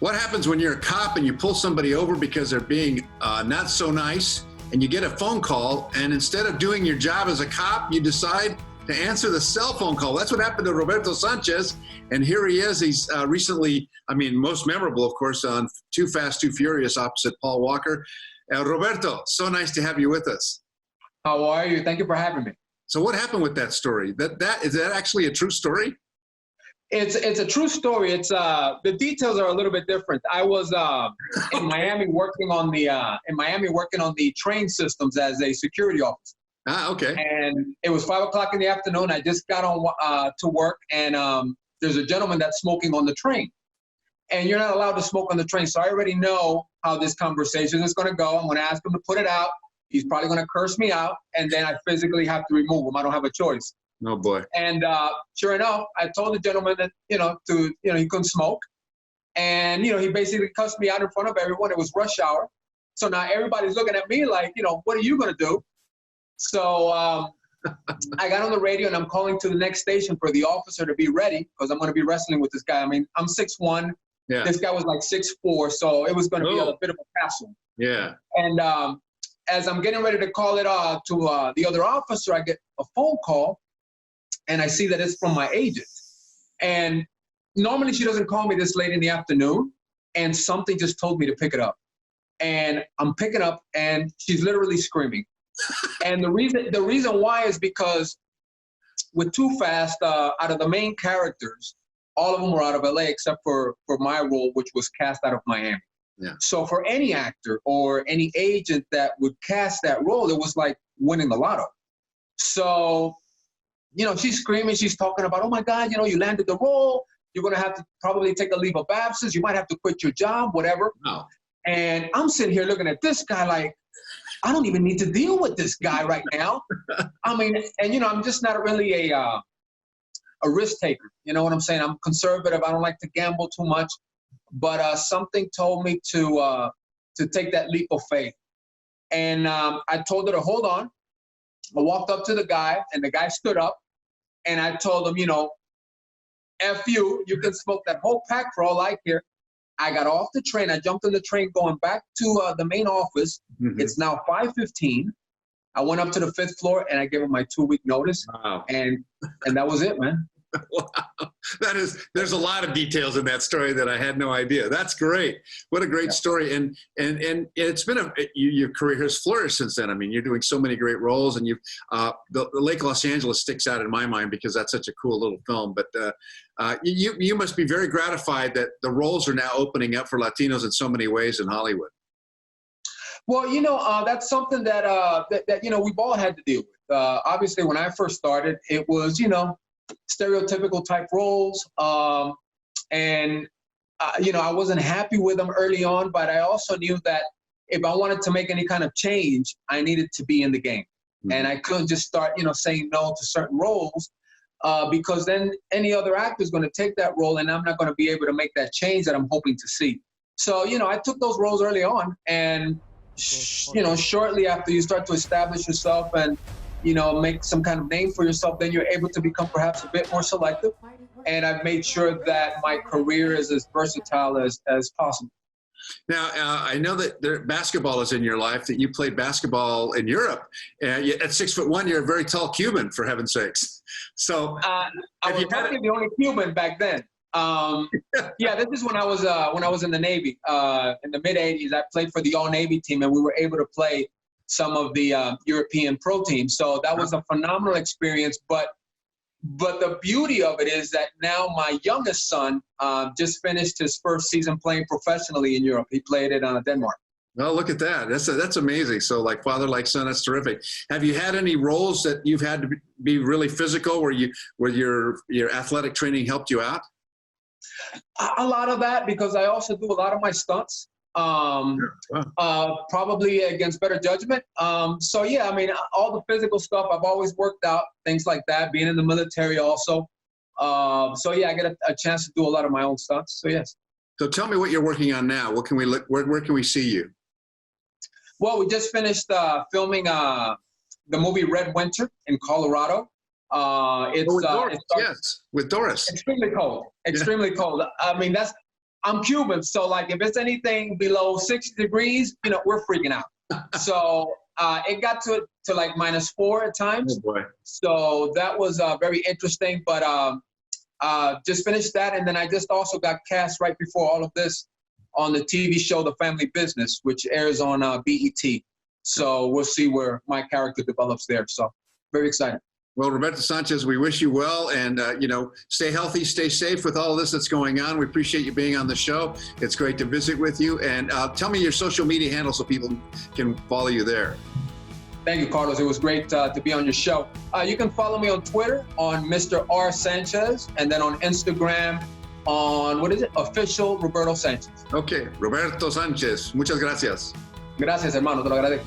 What happens when you're a cop and you pull somebody over because they're being not so nice, and you get a phone call, and instead of doing your job as a cop, you decide to answer the cell phone call? That's what happened to Roberto Sanchez, and here he is. He's recently, most memorable, of course, on Too Fast, Too Furious opposite Paul Walker. Roberto, so nice to have you with us. How are you? Thank you for having me. So what happened with that story? Is that actually a true story? It's a true story. It's the details are a little bit different. I was in Miami working on the train systems as a security officer. Ah, okay. And it was 5 o'clock in the afternoon. I just got on to work, and there's a gentleman that's smoking on the train. And you're not allowed to smoke on the train, so I already know how this conversation is going to go. I'm going to ask him to put it out. He's probably going to curse me out, and then I physically have to remove him. I don't have a choice. Oh boy. And sure enough, I told the gentleman that, he couldn't smoke. And, he basically cussed me out in front of everyone. It was rush hour. So now everybody's looking at me like, what are you going to do? So I got on the radio and I'm calling to the next station for the officer to be ready, because I'm going to be wrestling with this guy. I'm 6'1". Yeah. This guy was like 6'4", so it was going to be a bit of a hassle. Yeah. And as I'm getting ready to call it to the other officer, I get a phone call. And I see that it's from my agent. And normally she doesn't call me this late in the afternoon. And something just told me to pick it up. And I'm picking up, and she's literally screaming. And the reason why is because with Too Fast, out of the main characters, all of them were out of LA except for my role, which was cast out of Miami. Yeah. So for any actor or any agent that would cast that role, it was like winning the lotto. So she's screaming, she's talking about, oh my God, you landed the role. You're going to have to probably take a leave of absence. You might have to quit your job, whatever. Oh. And I'm sitting here looking at this guy like, I don't even need to deal with this guy right now. I'm just not really a risk taker. You know what I'm saying? I'm conservative. I don't like to gamble too much. But something told me to take that leap of faith. And I told her to hold on. I walked up to the guy, and the guy stood up. And I told him, F you can smoke that whole pack for all I care. I got off the train. I jumped on the train going back to the main office. Mm-hmm. It's now 5:15. I went up to the 5th floor, and I gave him my 2-week notice. Wow. And that was it, man. Wow. There's a lot of details in that story that I had no idea. That's great. What a great story. And it's been your career has flourished since then. You're doing so many great roles, and the Lake Los Angeles sticks out in my mind because that's such a cool little film. But you must be very gratified that the roles are now opening up for Latinos in so many ways in Hollywood. Well, that's something that we've all had to deal with. Obviously, when I first started, it was, stereotypical type roles. I wasn't happy with them early on, but I also knew that if I wanted to make any kind of change, I needed to be in the game. Mm-hmm. And I couldn't just start, saying no to certain roles because then any other actor is going to take that role and I'm not going to be able to make that change that I'm hoping to see. So, I took those roles early on, and, shortly after you start to establish yourself and make some kind of name for yourself, then you're able to become perhaps a bit more selective. And I've made sure that my career is as versatile as possible. Now, I know that basketball is in your life, that you played basketball in Europe. At 6'1", you're a very tall Cuban, for heaven's sakes. So I was probably the only Cuban back then. This is when I was in the Navy. In the mid-'80s, I played for the all-Navy team, and we were able to play some of the European pro teams. So that was a phenomenal experience. But the beauty of it is that now my youngest son just finished his first season playing professionally in Europe. He played it on Denmark. Well, look at that. That's amazing. So like father, like son, that's terrific. Have you had any roles that you've had to be really physical where your athletic training helped you out? A lot of that, because I also do a lot of my stunts. Probably against better judgment. All the physical stuff I've always worked out, things like that, being in the military also. I get a chance to do a lot of my own stunts. So yes. So tell me what you're working on now. What can we look? Where can we see you? Well, we just finished filming the movie Red Winter in Colorado. With Doris. Yes, with Doris. Extremely cold. Extremely cold. I'm Cuban, so like if it's anything below 60 degrees, you know, we're freaking out. So it got to like -4 at times. Oh boy. So that was very interesting, but just finished that. And then I just also got cast right before all of this on the TV show, The Family Business, which airs on BET. So we'll see where my character develops there. So very excited. Well, Roberto Sanchez, we wish you well, and stay healthy, stay safe with all this that's going on. We appreciate you being on the show. It's great to visit with you. And tell me your social media handle so people can follow you there. Thank you, Carlos. It was great to be on your show. You can follow me on Twitter on Mr. R. Sanchez, and then on Instagram on, Official Roberto Sanchez. Okay, Roberto Sanchez, muchas gracias. Gracias, hermano. Te lo agradezco.